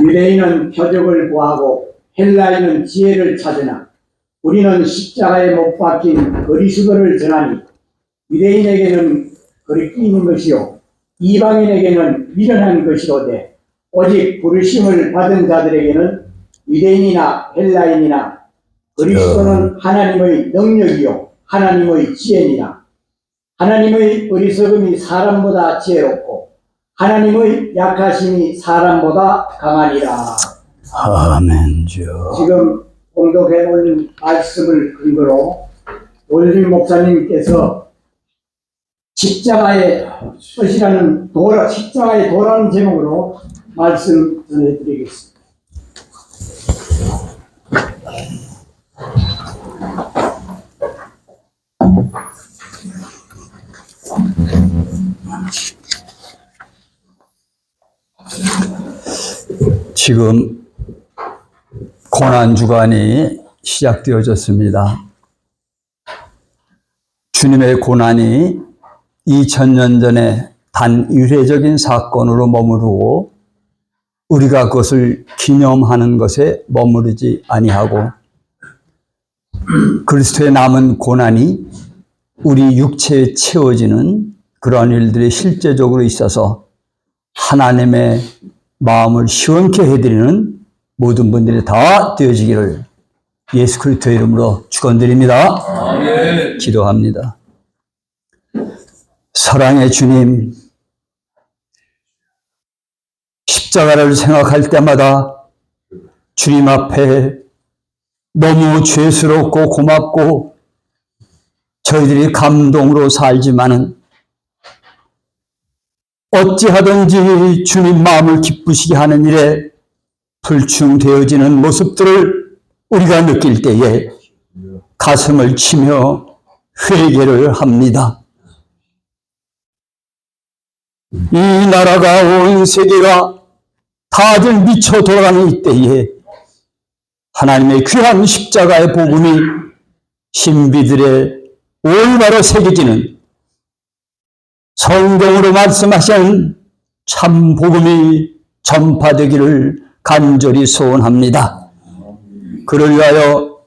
유대인은 표적을 구하고 헬라인은 지혜를 찾으나 우리는 십자가에 못 박힌 그리스도를 전하니 유대인에게는 거리끼 있는 것이요 이방인에게는 미련한 것이로되 오직 부르심을 받은 자들에게는 유대인이나 헬라인이나 그리스도는 하나님의 능력이요 하나님의 지혜니라. 하나님의 어리석음이 사람보다 지혜롭고 하나님의 약하심이 사람보다 강하니라. 아멘. 주여. 지금 공독해 온 말씀을 근거로 올림 목사님께서 십자가의 뜻이라는 십자가의 도라는 제목으로 말씀 전해드리겠습니다. 지금 고난주간이 시작되어졌습니다. 주님의 고난이 2000년 전에 단 유례적인 사건으로 머무르고 우리가 그것을 기념하는 것에 머무르지 아니하고 그리스도의 남은 고난이 우리 육체에 채워지는 그러한 일들이 실제적으로 있어서 하나님의 마음을 시원케 해드리는 모든 분들이 다 되어지기를 예수 그리스도의 이름으로 축원드립니다. 아멘. 기도합니다. 사랑의 주님, 십자가를 생각할 때마다 주님 앞에 너무 죄스럽고 고맙고 저희들이 감동으로 살지만은 어찌하든지 주님 마음을 기쁘시게 하는 일에 불충되어지는 모습들을 우리가 느낄 때에 가슴을 치며 회개를 합니다. 이 나라가 온 세계가 다들 미쳐 돌아가는 이때에 하나님의 귀한 십자가의 복음이 신비들의 올바로 새겨지는 성경으로 말씀하신 참 복음이 전파되기를 간절히 소원합니다. 그를 위하여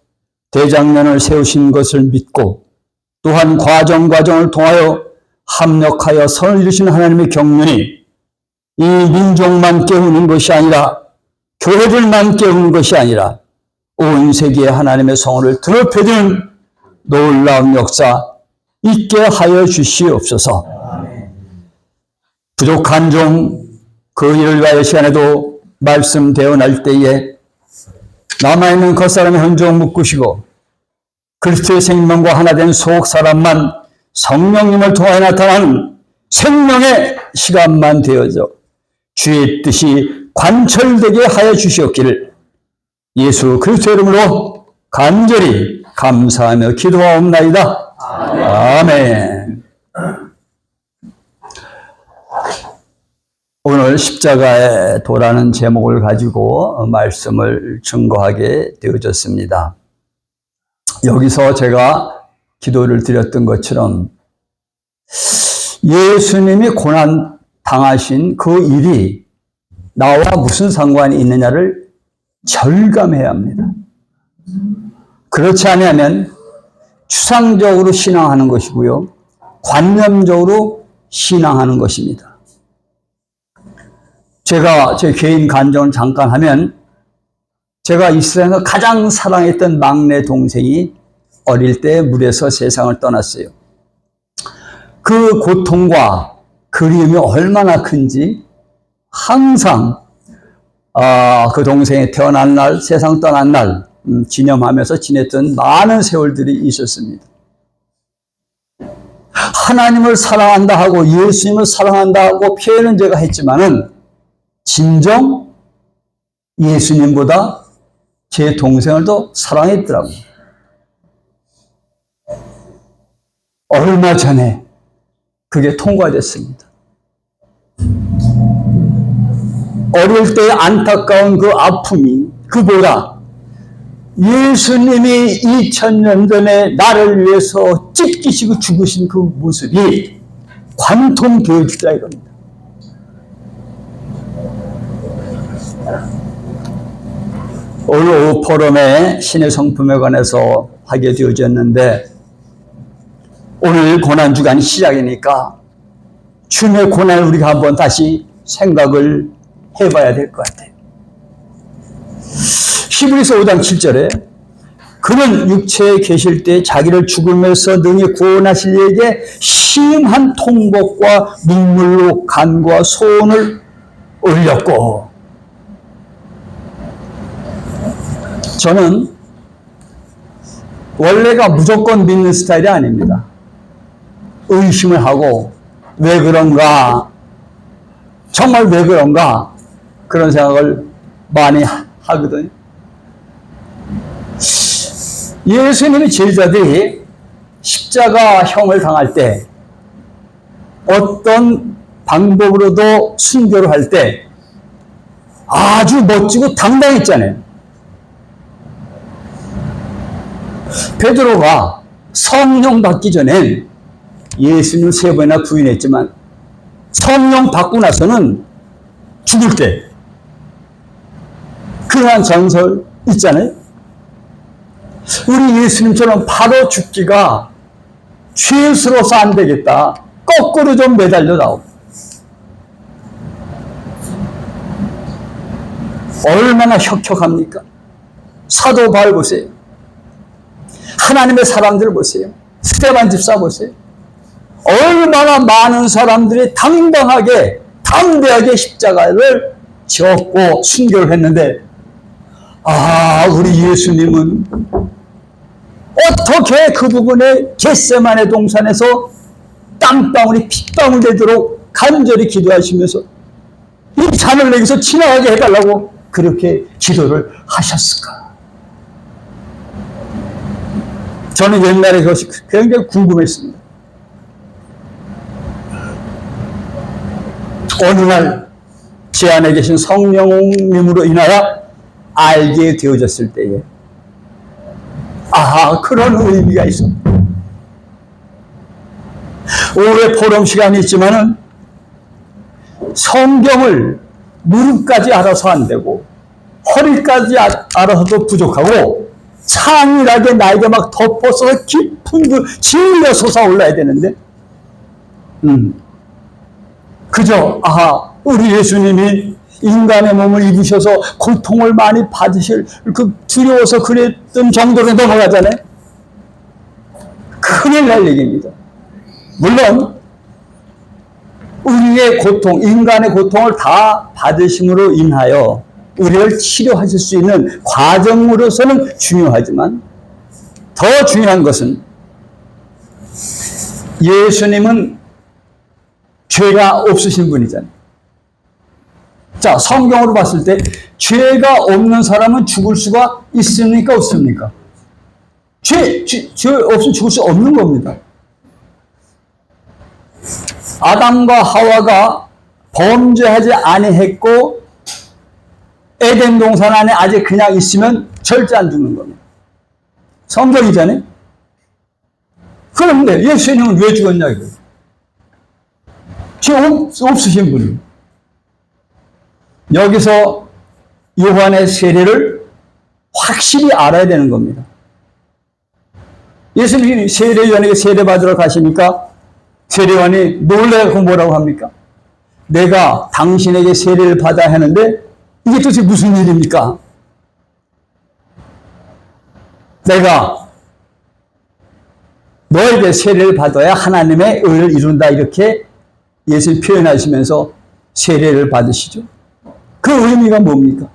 대장년을 세우신 것을 믿고 또한 과정을 통하여 합력하여 선을 이루신 하나님의 경륜이 이 민족만 깨우는 것이 아니라 교회들만 깨우는 것이 아니라 온 세계에 하나님의 성을 드높여주는 놀라운 역사 있게 하여 주시옵소서. 부족한 종 그 일을 위하여 시간에도 말씀 대언할 때에 남아있는 겉사람의 흔적 묶으시고 그리스도의 생명과 하나 된 속 사람만 성령님을 통하여 나타나는 생명의 시간만 되어져 주의 뜻이 관철되게 하여 주시옵기를 예수 그리스도의 이름으로 간절히 감사하며 기도하옵나이다. 아멘. 오늘 십자가의 도라는 제목을 가지고 말씀을 증거하게 되어졌습니다. 여기서 제가 기도를 드렸던 것처럼 예수님이 고난 당하신 그 일이 나와 무슨 상관이 있느냐를 절감해야 합니다. 그렇지 않으면 추상적으로 신앙하는 것이고요. 관념적으로 신앙하는 것입니다. 제가 제 개인 간증을 잠깐 하면 제가 이스라엘에서 가장 사랑했던 막내 동생이 어릴 때 물에서 세상을 떠났어요. 그 고통과 그리움이 얼마나 큰지 항상 그 동생이 태어난 날, 세상 떠난 날 기념하면서 지냈던 많은 세월들이 있었습니다. 하나님을 사랑한다 하고 예수님을 사랑한다 하고 표현은 제가 했지만은 진정 예수님보다 제 동생을 더 사랑했더라고요. 얼마 전에 그게 통과됐습니다. 어릴 때 안타까운 그 아픔이 그보다 예수님이 2000년 전에 나를 위해서 찢기시고 죽으신 그 모습이 관통되어주자 이겁니다. 오늘 오후 포럼에 신의 성품에 관해서 하게 되어졌는데, 오늘 고난주간이 시작이니까 주님의 고난을 우리가 한번 다시 생각을 해봐야 될 것 같아요. 히브리서 5장 7절에 그는 육체에 계실 때 자기를 죽음에서 능히 구원하실 이에게 심한 통곡과 눈물로 간구와 소원을 올렸고, 저는 원래가 무조건 믿는 스타일이 아닙니다. 의심을 하고 왜 그런가, 정말 왜 그런가 그런 생각을 많이 하거든요. 예수님의 제자들이 십자가형을 당할 때 어떤 방법으로도 순교를 할 때 아주 멋지고 당당했잖아요. 베드로가 성령 받기 전엔 예수님을 3번이나 부인했지만 성령 받고 나서는 죽을 때 그러한 전설 있잖아요. 우리 예수님처럼 바로 죽기가 죄스러워서 안 되겠다. 거꾸로 좀 매달려 나오고. 얼마나 혁혁합니까? 사도 바울 보세요. 하나님의 사람들 보세요. 스데반 집사 보세요. 얼마나 많은 사람들이 당당하게, 담대하게 십자가를 지었고 순교를 했는데, 우리 예수님은 어떻게 그 부분에 겟세마네 동산에서 땀방울이 핏방울 되도록 간절히 기도하시면서 이 잔을 내게서 지나가게 해달라고 그렇게 기도를 하셨을까? 저는 옛날에 그것이 굉장히 궁금했습니다. 어느 날 제 안에 계신 성령님으로 인하여 알게 되어졌을 때에 그런 의미가 있어. 오후에 포럼 시간이 있지만은 성경을 무릎까지 알아서 안 되고 허리까지 알아서도 부족하고 창일하게 나에게 막 덮어서 깊은 그 진리가 솟아올라야 되는데 그저 우리 예수님이 인간의 몸을 입으셔서 고통을 많이 받으실 그 두려워서 그랬던 정도로 넘어가잖아요. 큰일 날 얘기입니다. 물론 우리의 고통, 인간의 고통을 다 받으심으로 인하여 우리를 치료하실 수 있는 과정으로서는 중요하지만 더 중요한 것은 예수님은 죄가 없으신 분이잖아요. 자, 성경으로 봤을 때 죄가 없는 사람은 죽을 수가 있습니까? 없습니까? 죄 없으면 죽을 수 없는 겁니다. 아담과 하와가 범죄하지 아니했고 에덴 동산 안에 아직 그냥 있으면 절대 안 죽는 겁니다. 성경이잖아요. 그런데 예수님은 왜 죽었냐 이거예요. 죄 없으신 분이. 여기서 요한의 세례를 확실히 알아야 되는 겁니다. 예수님이 세례요한에게 세례받으러 가시니까 세례요한이 놀래고 뭐라고 합니까? 내가 당신에게 세례를 받아야 하는데 이게 도대체 무슨 일입니까? 내가 너에게 세례를 받아야 하나님의 의를 이룬다 이렇게 예수님 표현하시면서 세례를 받으시죠. 그 의미가 뭡니까?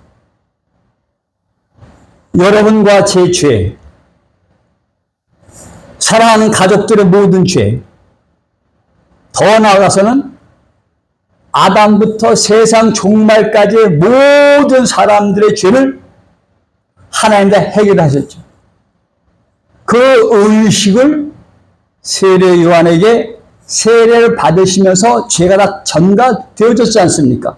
여러분과 제 죄, 사랑하는 가족들의 모든 죄, 더 나아가서는 아담부터 세상 종말까지의 모든 사람들의 죄를 하나님 다 해결하셨죠. 그 의식을 세례 요한에게 세례를 받으시면서 죄가 다 전가되어졌지 않습니까?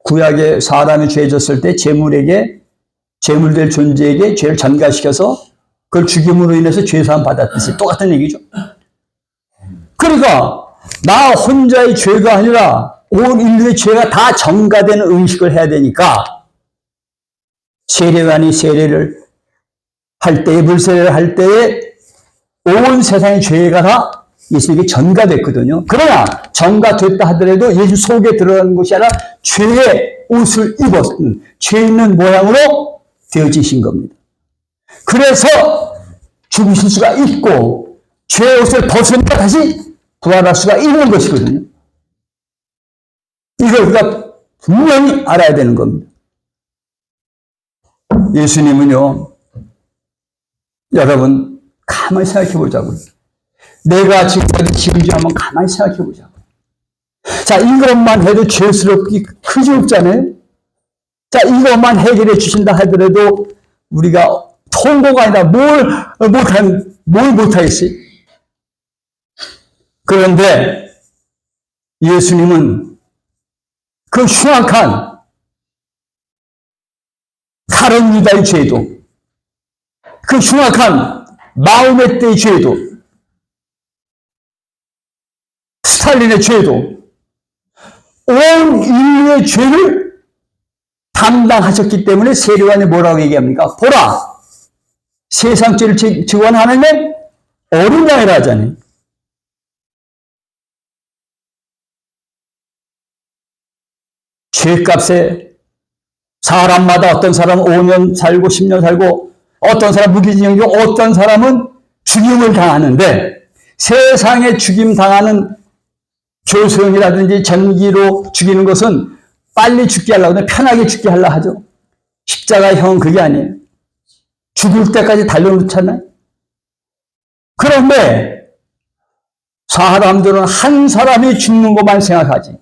구약의 사람이 죄 졌을 때 제물될 존재에게 죄를 전가시켜서 그걸 죽임으로 인해서 죄사함 받았듯이 똑같은 얘기죠. 그러니까 나 혼자의 죄가 아니라 온 인류의 죄가 다 전가되는 의식을 해야 되니까 세례관이 세례를 할 때에, 물세례를 할 때에 온 세상의 죄가 다 예수님에게 전가됐거든요. 그러나 전가됐다 하더라도 예수 속에 들어가는 것이 아니라 죄의 옷을 입었은 죄 있는 모양으로 되어지신 겁니다. 그래서 죽으실 수가 있고 죄의 옷을 벗으니까 다시 부활할 수가 있는 것이거든요. 이걸 우리가 분명히 알아야 되는 겁니다. 예수님은요, 여러분 가만히 생각해 보자고요. 내가 지금까지 지은 죄 한번 가만히 생각해 보자고요. 자, 이것만 해도 죄스럽기 크지 없잖아요. 자, 이것만 해결해 주신다 하더라도 우리가 통고가 아니라 뭘 못하겠어요? 그런데 예수님은 그 흉악한 다른 유다의 죄도, 그 흉악한 마음의 때의 죄도, 스탈린의 죄도, 온 인류의 죄를 담당하셨기 때문에 세례관이 뭐라고 얘기합니까? 보라! 세상 죄를 지원 하나님의 어린 양이라 하잖아요. 죄값에 사람마다 어떤 사람은 5년 살고 10년 살고 어떤 사람은 무기징역이고 어떤 사람은 죽임을 당하는데 세상에 죽임 당하는 교수형이라든지 전기로 죽이는 것은 빨리 죽게 하려고 하면 편하게 죽게 하려고 하죠. 십자가형은 그게 아니에요. 죽을 때까지 달려놓잖아요. 그런데 사람들은 한 사람이 죽는 것만 생각하지.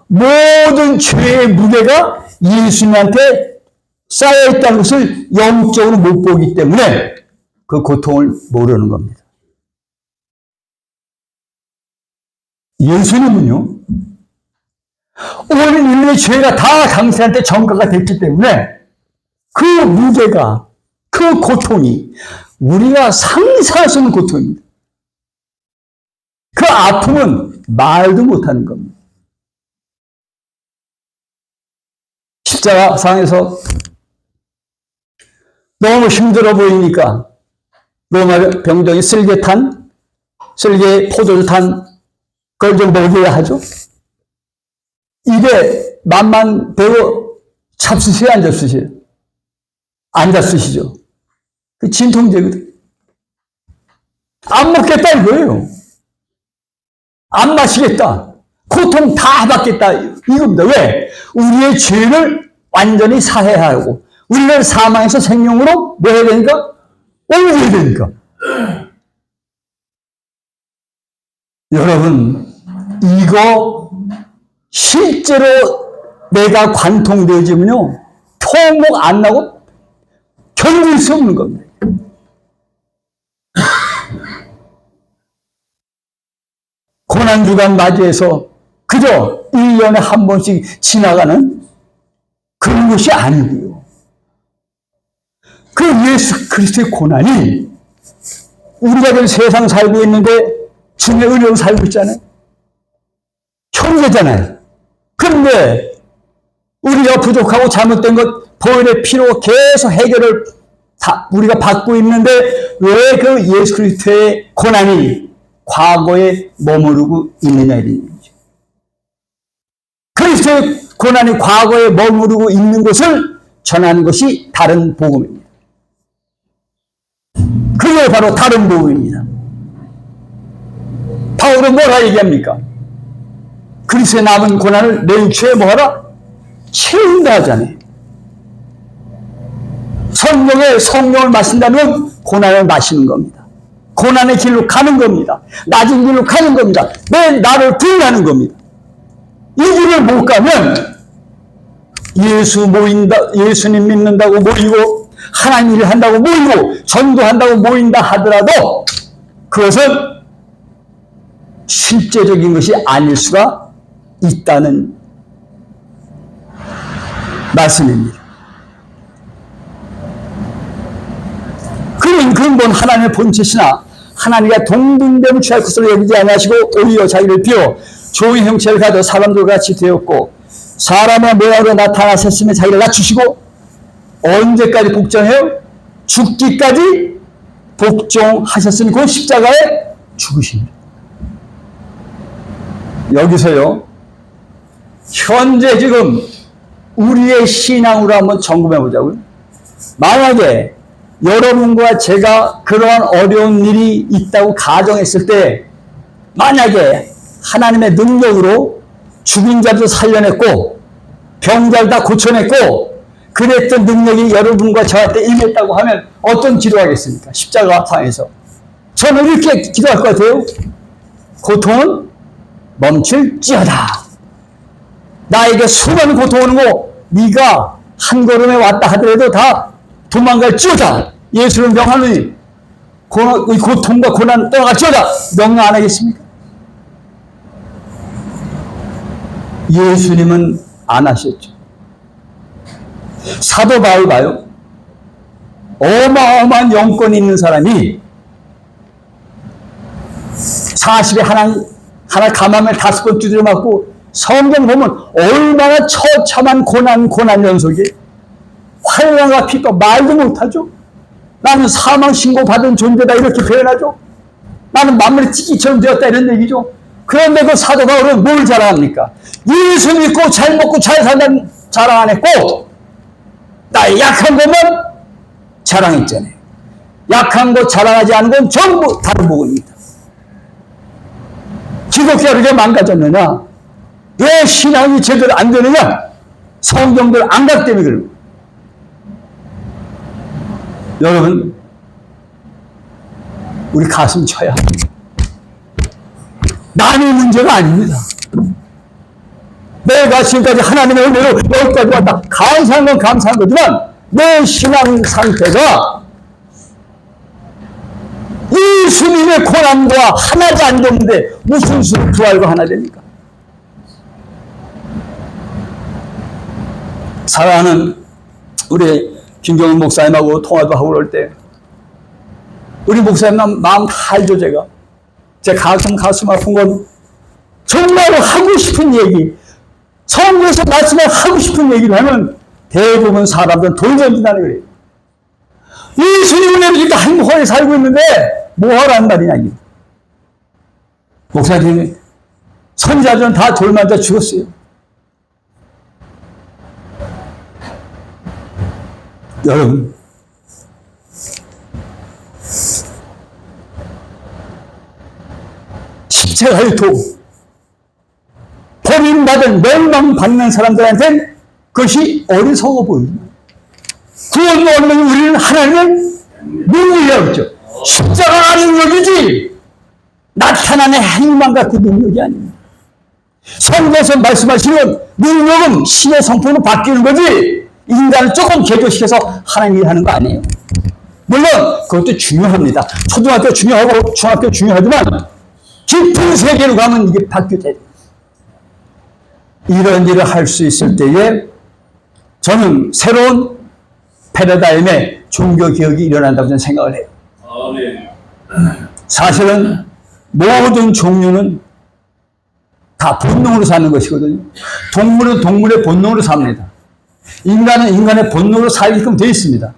모든 죄의 무게가 예수님한테 쌓여있다는 것을 영적으로 못 보기 때문에 그 고통을 모르는 겁니다. 예수님은요, 온 인류의 죄가 다 당신한테 전가가 됐기 때문에 그 무게가, 그 고통이 우리가 상상할 수 없는 고통입니다. 그 아픔은 말도 못하는 겁니다. 십자가상에서 너무 힘들어 보이니까 로마 병정이 쓸개 포도주 탄 그걸 좀 먹여야 하죠. 입에 맛만 배워 잡수세요, 안 잡수세요? 안 잡수시죠. 그 진통제거든. 안 먹겠다 이거예요. 안 마시겠다. 고통 다 받겠다 이겁니다. 왜? 우리의 죄를 완전히 사해하고 우리를 사망에서 생명으로 뭐 해야 되니까? 옮겨야 되니까. 여러분, 이거 실제로 내가 관통되어지면요, 통목 안 나고 견딜 수 없는 겁니다. 고난주간 맞이해서 그저 1년에 한 번씩 지나가는 그런 것이 아니고요. 그 예수 그리스도의 고난이 우리가 지금 세상 살고 있는데 주님의 은혜로 살고 있잖아요. 형제잖아요. 그런데 우리가 부족하고 잘못된 것 보혈의 피로 계속 해결을 우리가 받고 있는데 왜 그 예수 그리스도의 고난이 과거에 머무르고 있느냐 이런 거죠. 그리스도의 고난이 과거에 머무르고 있는 것을 전하는 것이 다른 복음입니다. 그게 바로 다른 복음입니다. 바울은 뭐라 얘기합니까? 그리스도의 남은 고난을 내 육체에 뭐하라? 채운다 하잖아요. 성령을 마신다면 고난을 마시는 겁니다. 고난의 길로 가는 겁니다. 낮은 길로 가는 겁니다. 내 나를 부인하는 겁니다. 이 길을 못 가면 예수님 믿는다고 모이고 하나님 일을 한다고 모이고 전도한다고 모인다 하더라도 그것은 실제적인 것이 아닐 수가 있다는 말씀입니다. 그런 근본 하나님의 본체시나 하나님과 동등됨을 취할 것으로 여기지 아니하시고 오히려 자기를 비워 좋은 형체를 가져 사람들과 같이 되었고 사람의 모양으로 나타나셨으며 자기를 낮추시고 언제까지 복종해요? 죽기까지 복종하셨으니 그 십자가에 죽으십니다. 여기서요, 현재 지금 우리의 신앙으로 한번 점검해 보자고요. 만약에 여러분과 제가 그러한 어려운 일이 있다고 가정했을 때, 만약에 하나님의 능력으로 죽은 자도 살려냈고 병자를 다 고쳐냈고 그랬던 능력이 여러분과 저한테 임했다고 하면 어떤 기도하겠습니까? 십자가 상에서 저는 이렇게 기도할 것 같아요. 고통은 멈출지어다. 나에게 수많은 고통 오는 거 네가 한 걸음에 왔다 하더라도 다 도망갈지어다. 예수를 명하노니 이 고통과 고난 떠나갈지어다. 명령 안 하겠습니까? 예수님은 안 하셨죠. 사도 바울 봐요. 어마어마한 영권이 있는 사람이 40에 하나 감암에 5번 두드려 맞고 성경 보면 얼마나 처참한 고난 연속이 환란과 피도 말도 못하죠. 나는 사망 신고 받은 존재다 이렇게 표현하죠. 나는 만물의 찌기처럼 되었다 이런 얘기죠. 그런데 그 사도 바울은 뭘 자랑합니까? 예수 믿고 잘 먹고 잘 산다는 자랑 안 했고 나의 약한 것만 자랑했잖아요. 약한 것 자랑하지 않은 건 전부 다른 복음입니다. 기독교가 그렇게 망가졌느냐? 왜 신앙이 제대로 안 되느냐? 성경들 안각 때문에 그래요. 여러분, 우리 가슴 쳐야 합니다. 남의 문제가 아닙니다. 내가 지금까지 하나님의 은혜로 여기까지 왔다. 감사한 건 감사한 거지만 내 신앙 상태가 예수님의 고난과 하나도 안 되는데 무슨 수로 부활과 하나 됩니까? 사랑하는 우리 김경훈 목사님하고 통화도 하고 그럴 때 우리 목사님 마음 다 알죠. 제 가슴 아픈 건 정말 하고 싶은 얘기, 성경에서 말씀을 하고 싶은 얘기를 하면 대부분 사람들은 돌던진다는 거예요. 예수님을 믿으니까 행복하게 살고 있는데 뭐하라는 말이냐. 목사님이 선지자들은 다 돌 맞아 죽었어요. 여러분, 십자가의 도, 버림받은 멸망받는 사람들한테는 그것이 어리석어 보입니다. 구원 얻는 우리는 하나님의 능력이라고 했죠. 십자가가 능력이지 나타나는 행위만 갖고 능력이 아닙니다. 성경에서 말씀하시는 능력은 신의 성품으로 바뀌는 거지 인간을 조금 개조시켜서 하나님이 하는 거 아니에요. 물론 그것도 중요합니다. 초등학교 중요하고 중학교 중요하지만 깊은 세계로 가면 이게 바뀌어야 돼요. 이런 일을 할 수 있을 때에 저는 새로운 패러다임의 종교개혁이 일어난다고 저는 생각을 해요. 사실은 모든 종류는 다 본능으로 사는 것이거든요. 동물은 동물의 본능으로 삽니다. 인간은 인간의 본능으로 살게끔 되어 있습니다.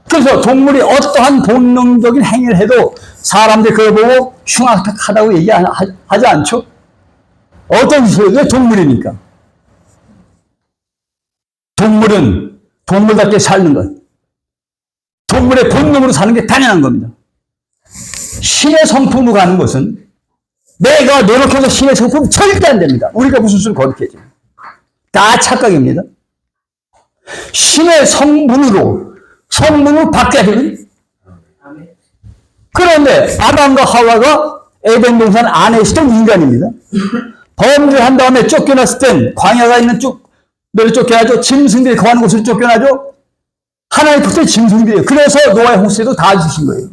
그래서 동물이 어떠한 본능적인 행위를 해도 사람들이 그걸 보고 흉악하다고 얘기하지 않죠? 어떤 짓을 동물이니까. 동물은 동물답게 사는 것. 동물의 본능으로 사는 게 당연한 겁니다. 신의 성품으로 가는 것은 내가 노력해서 신의 성품 절대 안 됩니다. 우리가 무슨 수를 거듭해지. 다 착각입니다. 신의 성분으로 바뀌어야 되거든요. 그런데 아담과 하와가 에덴 동산 안에 있었던 인간입니다. 범죄한 다음에 쫓겨났을 땐 광야가 있는 너를 쫓겨나죠. 짐승들이 거하는 곳을 쫓겨나죠. 하나님 그때 짐승들이에요. 그래서 노아의 홍수에도 다 주신 거예요.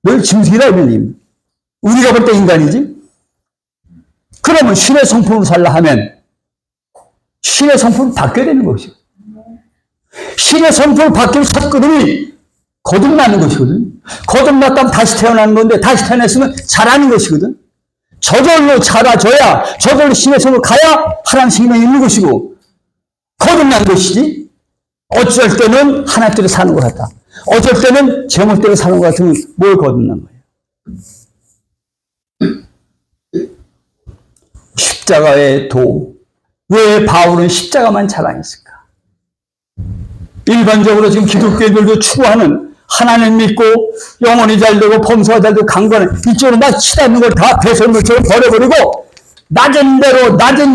너희 짐승이라 이런 얘기입니다. 우리가 볼 때 인간이지. 그러면 신의 성품으로 살라 하면 신의 성품을 바뀌어야 되는 것이죠. 신의 성품을 바뀌는 첫걸음이 거듭나는 것이거든. 거듭났다면 다시 태어나는 건데 다시 태어났으면 잘하는 것이거든. 저절로 자라져야, 저절로 신의 손으로 가야 하나님 생명이 있는 것이고, 거듭난 것이지, 어쩔 때는 하나님 뜻대로 사는 것 같다. 어쩔 때는 제멋대로 사는 것 같으면 뭘 거듭난 거예요? 십자가의 도. 왜 바울은 십자가만 자랑했을까? 일반적으로 지금 기독교인들도 추구하는 하나님 믿고 영혼이 잘 되고 범사가 잘 되고 강구하는 이쪽으로 막 치닫는 걸 다 배설물처럼 버려버리고 낮은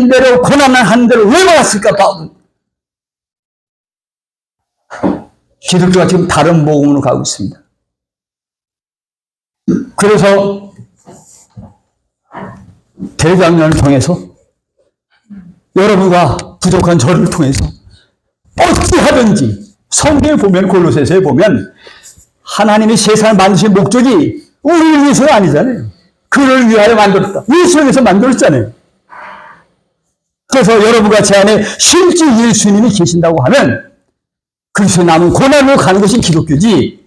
대로 고난을 하는 대로 왜 막았을까 바울은? 기독교가 지금 다른 복음으로 가고 있습니다. 그래서 대장년을 통해서 여러분과 부족한 저를 통해서 어찌하든지 성경에 보면 골로새서에 보면 하나님이 세상을 만드신 목적이 우리를 위해서가 아니잖아요. 그를 위하여 만들었다. 예수를 위해서 만들었잖아요. 그래서 여러분과 제 안에 실제 예수님이 계신다고 하면 그리스도 남은 고난으로 가는 것이 기독교지,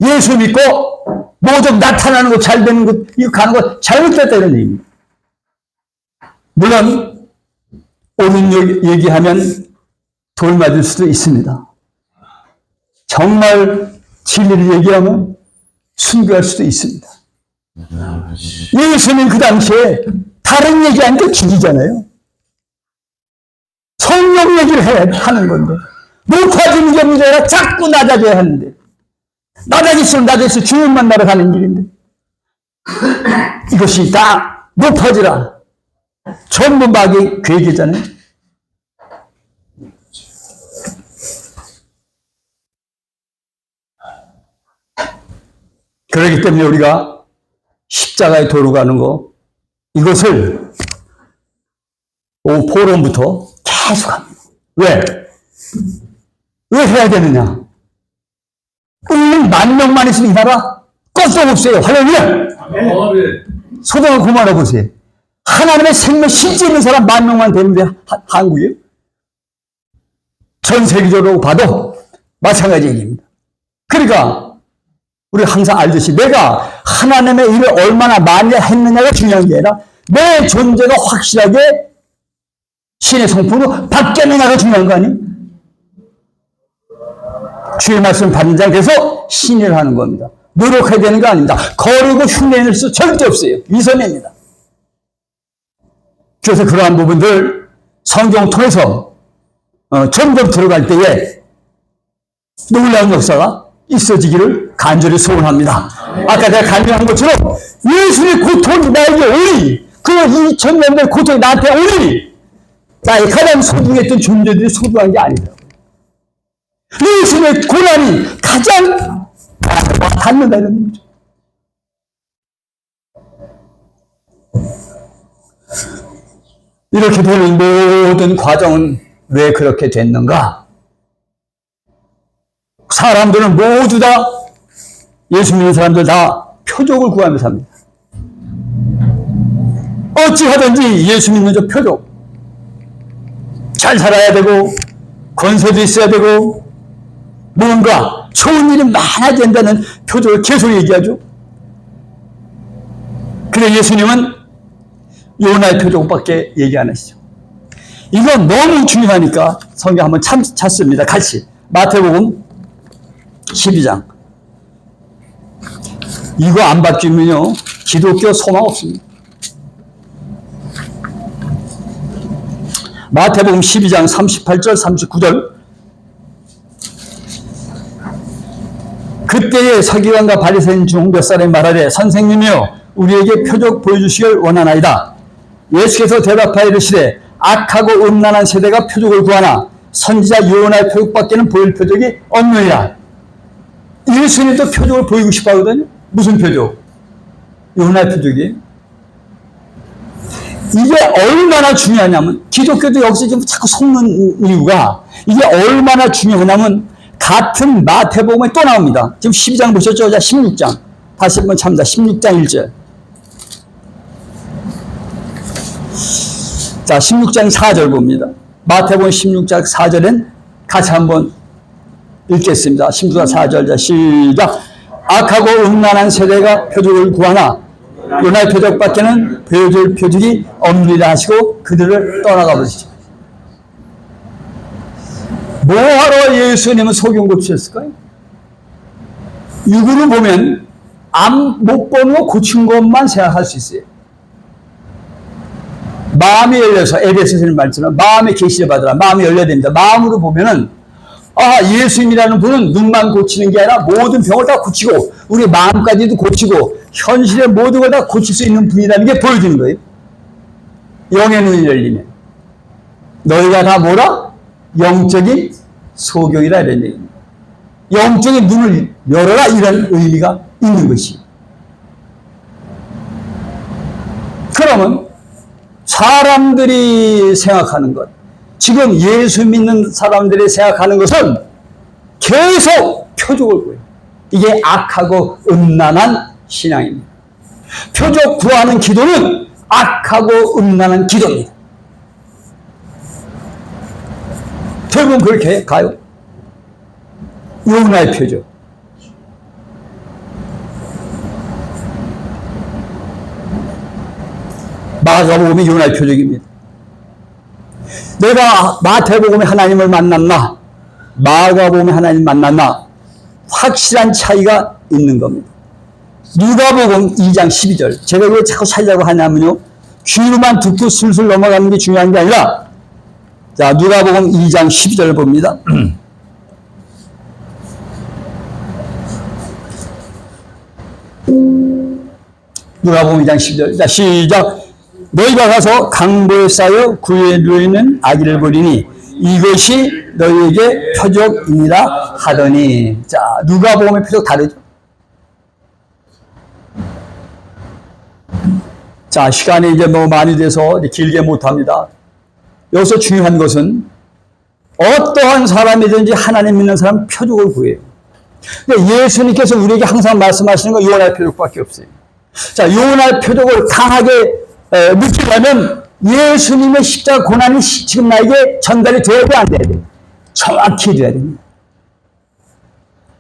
예수 믿고 모두 나타나는 것, 잘 되는 것, 이거 가는 것 잘못됐다 이런 얘기입니다. 물론 옳은 얘기하면 돌 맞을 수도 있습니다. 정말 진리를 얘기하면 순교할 수도 있습니다. 예수님 그 당시에 다른 얘기하니까 죽이잖아요. 성령 얘기를 하는 건데 높아지는 게 문제가 아니라 자꾸 낮아져야 하는데 낮아질수록 주님 만나러 가는 길인데 이것이 다 높아지라 전부 막이 그 얘기잖아요. 그렇기 때문에 우리가 십자가의 도로 가는 거, 이것을 포럼부터 계속 합니다. 왜? 왜 해야 되느냐? 끓는 10,000명 있으면 이 나라 껐어 없어요. 할렐루야! 소동을 그만해 보세요. 하나님의 생명 실제 있는 사람 10,000명만 되는데 한국이에요? 전 세계적으로 봐도 마찬가지 얘기입니다. 그러니까 우리 항상 알듯이 내가 하나님의 일을 얼마나 많이 했느냐가 중요한 게 아니라 내 존재가 확실하게 신의 성품으로 바뀌었느냐가 중요한 거 아니에요? 주의 말씀을 받는 자가 돼서 신의를 하는 겁니다. 노력해야 되는 거 아닙니다. 거르고 흉내낼 수 절대 없어요. 위선입니다. 그래서 그러한 부분들 성경 통해서 점점 들어갈 때에 놀라운 역사가 있어지기를 간절히 소원합니다. 아까 내가 간증한 것처럼 예수의 고통이 나에게 오니, 그 2000년대 고통이 나한테 오니 나의 가장 소중했던 존재들이 소중한 게 아니더라고요. 예수의 고난이 가장 닿는다 이런 얘기죠. 이렇게 되는 모든 과정은 왜 그렇게 됐는가? 사람들은 모두 다 예수 믿는 사람들 다 표적을 구하며 삽니다. 어찌하든지 예수 믿는 저 표적, 잘 살아야 되고 권세도 있어야 되고 뭔가 좋은 일이 많아야 된다는 표적을 계속 얘기하죠. 근데 예수님은 요나의 표적밖에 얘기 안 하시죠. 이건 너무 중요하니까 성경 한번 찾습니다. 같이 마태복음 12장. 이거 안 바뀌면요 기독교 소망 없습니다. 마태복음 12장 38절 39절. 그때에 서기관과 바리새인 중 몇 사람이 말하되 선생님이여 우리에게 표적 보여주시길 원하나이다. 예수께서 대답하여 이르시되 악하고 음란한 세대가 표적을 구하나 선지자 요나의 표적밖에는 보일 표적이 없느니라. 예수님도 표적을 보이고 싶어 하거든요. 무슨 표적? 요나의 표적이에요. 이게 얼마나 중요하냐면, 기독교도 여기서 좀 자꾸 속는 이유가 이게 얼마나 중요하냐면 같은 마태복음에 또 나옵니다. 지금 12장 보셨죠? 자, 16장. 다시 한번 참다. 16장 1절. 자, 16장 4절 봅니다. 마태복음 16장 4절엔 같이 한번 읽겠습니다. 16장 4절. 자, 시작. 악하고 음란한 세대가 표적을 구하나 요나의 표적밖에는 보여줄 표적이 없느니라 하시고 그들을 떠나가 버리시죠. 뭐하러 예수님은 소경 고치셨을까요? 육으로 보면 암 못 보는 거 고친 것만 생각할 수 있어요. 마음이 열려서 에베소서는 말처럼 마음의 계시를 받으라. 마음이 열려야 됩니다. 마음으로 보면은 예수님이라는 분은 눈만 고치는 게 아니라 모든 병을 다 고치고 우리 마음까지도 고치고 현실의 모든 걸 다 고칠 수 있는 분이라는 게 보여지는 거예요. 영의 눈이 열리면 너희가 다 뭐라? 영적인 소경이라 이런 얘기입니다. 영적인 눈을 열어라 이런 의미가 있는 것이. 그러면 사람들이 생각하는 것, 지금 예수 믿는 사람들이 생각하는 것은 계속 표적을 구해요. 이게 악하고 음란한 신앙입니다. 표적 구하는 기도는 악하고 음란한 기도입니다. 대부분 그렇게 가요. 요나의 표적. 마가복음이 요나의 표적입니다. 내가 마태복음에 하나님을 만났나 마가복음에 하나님을 만났나 확실한 차이가 있는 겁니다. 누가복음 2장 12절. 제가 왜 자꾸 찾으려고 하냐면요, 귀로만 듣고 술술 넘어가는 게 중요한 게 아니라, 자, 누가복음 2장 12절 봅니다. 누가복음 2장 12절. 자, 시작. 너희가 가서 강보에 쌓여 구에 누워있는 아기를 보리니 이것이 너희에게 표적이니라 하더니. 자, 누가복음의 표적 다르죠? 자, 시간이 이제 너무 많이 돼서 길게 못합니다. 여기서 중요한 것은 어떠한 사람이든지 하나님 믿는 사람 표적을 구해요. 근데 예수님께서 우리에게 항상 말씀하시는 건 요나의 표적밖에 없어요. 자, 요나의 표적을 강하게 느끼려면 예수님의 십자가 고난이 지금 나에게 전달이 되어야 돼, 안 돼야 돼? 정확히 돼야 됩니다.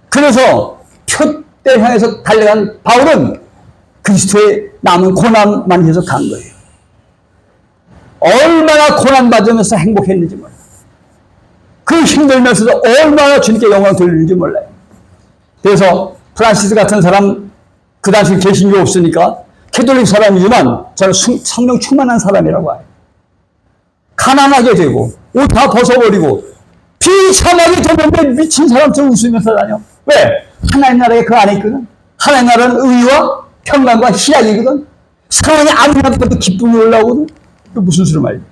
그래서 표대 향해서 달려간 바울은 그리스도의 남은 고난만 해서 간 거예요. 얼마나 고난받으면서 행복했는지 몰라요. 그 힘들면서도 얼마나 주님께 영광 돌리는지 몰라요. 그래서 프란시스 같은 사람, 그 당시 개신교 없으니까 캐톨릭 사람이지만 저는 성령 충만한 사람이라고 해요. 가난하게 되고 옷 다 벗어버리고 비참하게 되는데 미친 사람처럼 웃으면서 다녀. 왜? 하나님 나라에 그 안에 있거든. 하나님 나라는 의와 평강과 희락이거든. 상황이 아무리 나빠도 기쁨이 올라오거든. 그 무슨 수로 말이야.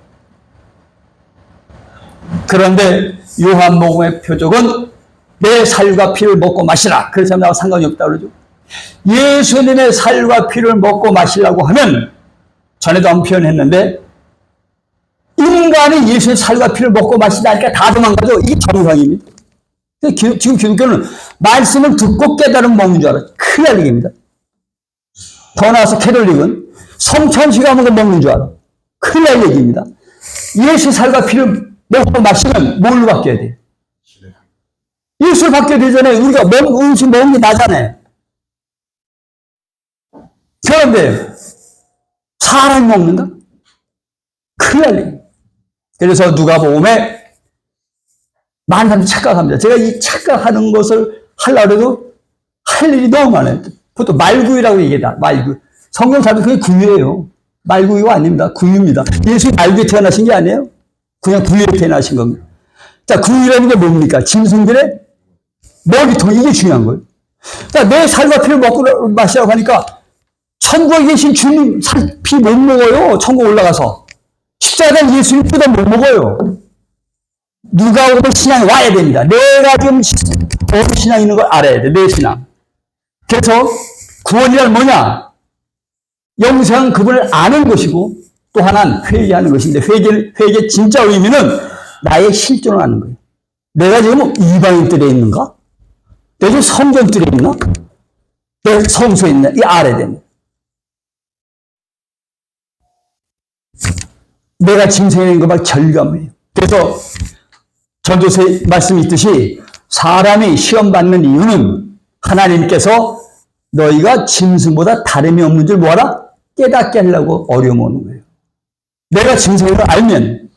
그런데 요한복음의 표적은 내 살과 피를 먹고 마시라. 그래서 나하고 상관이 없다 그러죠. 예수님의 살과 피를 먹고 마시려고 하면, 전에도 한번 표현했는데, 인간이 예수의 살과 피를 먹고 마시다니까 다 도망가죠. 이게 정상입니다. 지금 기독교는 말씀을 듣고 깨달음 먹는 줄 알아요. 큰일 날 얘기입니다. 더 나아서 캐톨릭은 성천식가 먹는 줄 알아. 큰일 날 얘기입니다. 예수의 살과 피를 먹고 마시면 뭘로 바뀌어야 돼? 예수를 바뀌어야 되잖아요. 우리가 음식 먹는 게 나잖아요. 그런데 사람이 먹는다? 큰일 날 얘기. 그래서 누가복음에 많은 사람들이 착각합니다. 제가 이 착각하는 것을 하려고 해도 할 일이 너무 많아요. 보통 말구유라고 얘기해요. 말구유. 성경사도 그게 구유예요. 말구유가 아닙니다. 구유입니다. 예수님 말구유에 태어나신 게 아니에요. 그냥 구유에 태어나신 겁니다. 자, 구유라는 게 뭡니까? 짐승들의 먹이통, 이게 중요한 거예요. 자, 내 살과 피를 먹고 마시라고 하니까 천국에 계신 주님 살, 피 못 먹어요. 천국 올라가서. 십자가는 예수님 보다 못 먹어요. 누가 오면 신앙이 와야 됩니다. 내가 지금 어느 신앙이 있는 걸 알아야 돼. 내 신앙. 그래서 구원이란 뭐냐? 영생 그분을 아는 것이고 또 하나는 회개하는 것인데, 회개 진짜 의미는 나의 실존을 아는 거예요. 내가 지금 이방인들에 있는가? 내가 지금 성전들에 있나? 내가 성소에 있나? 이 알아야 됩니다. 내가 짐승에 있는 것만 절감해요. 그래서 전도서에 말씀이 있듯이 사람이 시험받는 이유는 하나님께서 너희가 짐승보다 다름이 없는 줄 뭐하라? 깨닫게 하려고 어려움 오는 거예요. 내가 짐승을 알면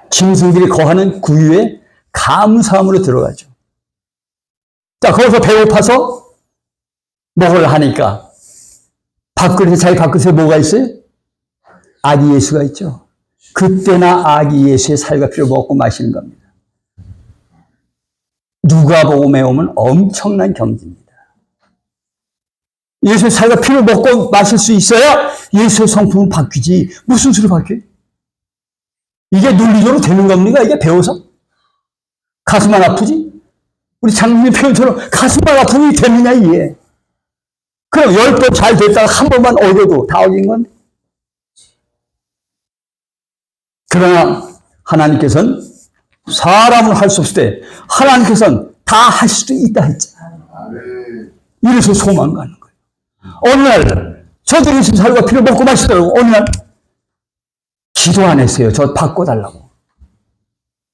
짐승들이 거하는 구유에 감사함으로 들어가죠. 자, 거기서 배고파서 먹으려 하니까 밥그릇에, 자기 밥그릇에 뭐가 있어요? 아기 예수가 있죠. 그때나 아기 예수의 살과 피를 먹고 마시는 겁니다. 누가복음에 오면 엄청난 경지입니다. 예수의 살과 피를 먹고 마실 수 있어야 예수의 성품은 바뀌지. 무슨 수로 바뀌어요? 이게 논리적으로 되는 겁니까? 이게 배워서? 가슴만 아프지? 우리 장로님 표현처럼 가슴만 아프니 되느냐, 이게. 그럼 10번 잘 됐다가 한 번만 어겨도 다 어긴 건데. 그러나 하나님께서는 사람은 할 수 없을 때 하나님께서는 다 할 수도 있다 했잖아요. 이래서 소망 가는 거예요. 어느 날 저들이 예수 살과 피를 먹고 마시더라고. 어느 날 기도 안 했어요. 저 바꿔달라고.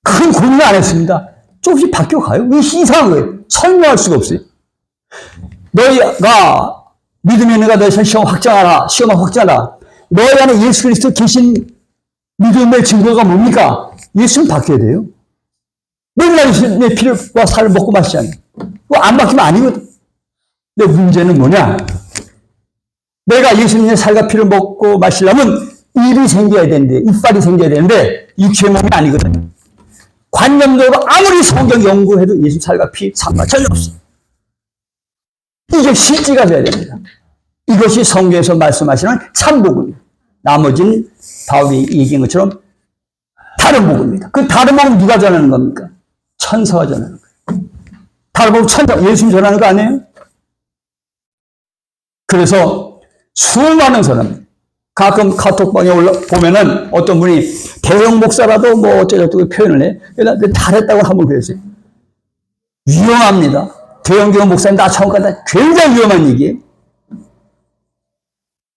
큰 고민 안 했습니다. 조금씩 바뀌어가요. 왜 이상한 거예요? 설명할 수가 없어요. 너희가 믿음이 있는가 너희 시험 확장하라. 시험을 확장하라. 너희 안에 예수 그리스도 계신 믿음의 증거가 뭡니까? 예수는 바뀌어야 돼요. 맨날 내 피와 살을 먹고 마시잖아요. 그거 안 바뀌면 아니거든. 근데 문제는 뭐냐? 내가 예수님의 살과 피를 먹고 마시려면 입이 생겨야 되는데, 이빨이 생겨야 되는데, 육체의 몸이 아니거든. 관념적으로 아무리 성경 연구해도 예수 살과 피 상관 전혀 없어. 이게 실제가 돼야 됩니다. 이것이 성경에서 말씀하시는 참복음입니다. 나머지는 바울이 얘기한 것처럼 다른 복음입니다. 그 다른 복음 누가 전하는 겁니까? 천사가 전하는 거예요. 다른 복음 천사, 예수님 전하는 거 아니에요? 그래서 수많은 사람, 가끔 카톡방에 보면은 어떤 분이 대형 목사라도 뭐 어쩌고저쩌고 표현을 해. 잘했다고 한번 그랬어요. 위험합니다. 대형교회 목사님 나 처음 갔다 굉장히 위험한 얘기예요.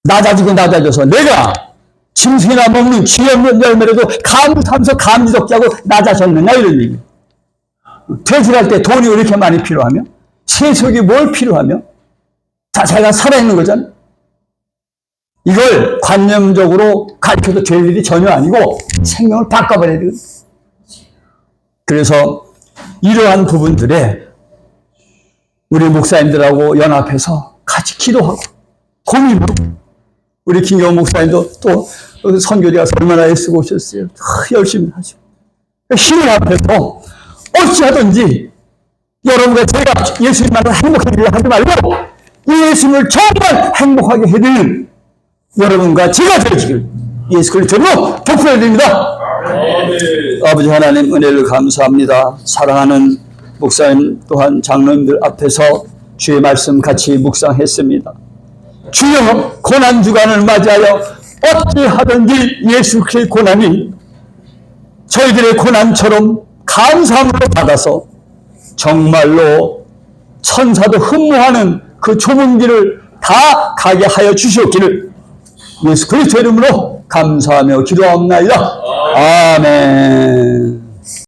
낮아져서 내가 짐승이나 먹는 쥐 없는 열매라도 감사하면서 감지덕지하고 낮아졌느냐 이런 얘기. 퇴직할 때 돈이 왜 이렇게 많이 필요하며 세속이 뭘 필요하며 자기가 살아있는 거잖아요. 이걸 관념적으로 가르쳐도 될 일이 전혀 아니고 생명을 바꿔버려야 돼요. 그래서 이러한 부분들에 우리 목사님들하고 연합해서 같이 기도하고 고민하고 우리 김경호 목사님도 또 선교지 가서 얼마나 애쓰고 오셨어요. 열심히 하죠. 힘을 합해서 어찌하든지 여러분과 제가 예수님만으로 행복하기를 하지 말고 예수님을 정말 행복하게 해드리는 여러분과 제가 되어지길 예수 그리스도로 복부해 드립니다. 아버지 하나님 은혜를 감사합니다. 사랑하는 목사님 또한 장로님들 앞에서 주의 말씀 같이 묵상했습니다. 주여 고난주간을 맞이하여 어찌하든지 예수 그리스도의 고난이 저희들의 고난처럼 감사함으로 받아서 정말로 천사도 흠모하는 그 좁은 길을 다 가게 하여 주시옵기를 예수 그리스도 이름으로 감사하며 기도하옵나이다. 아멘.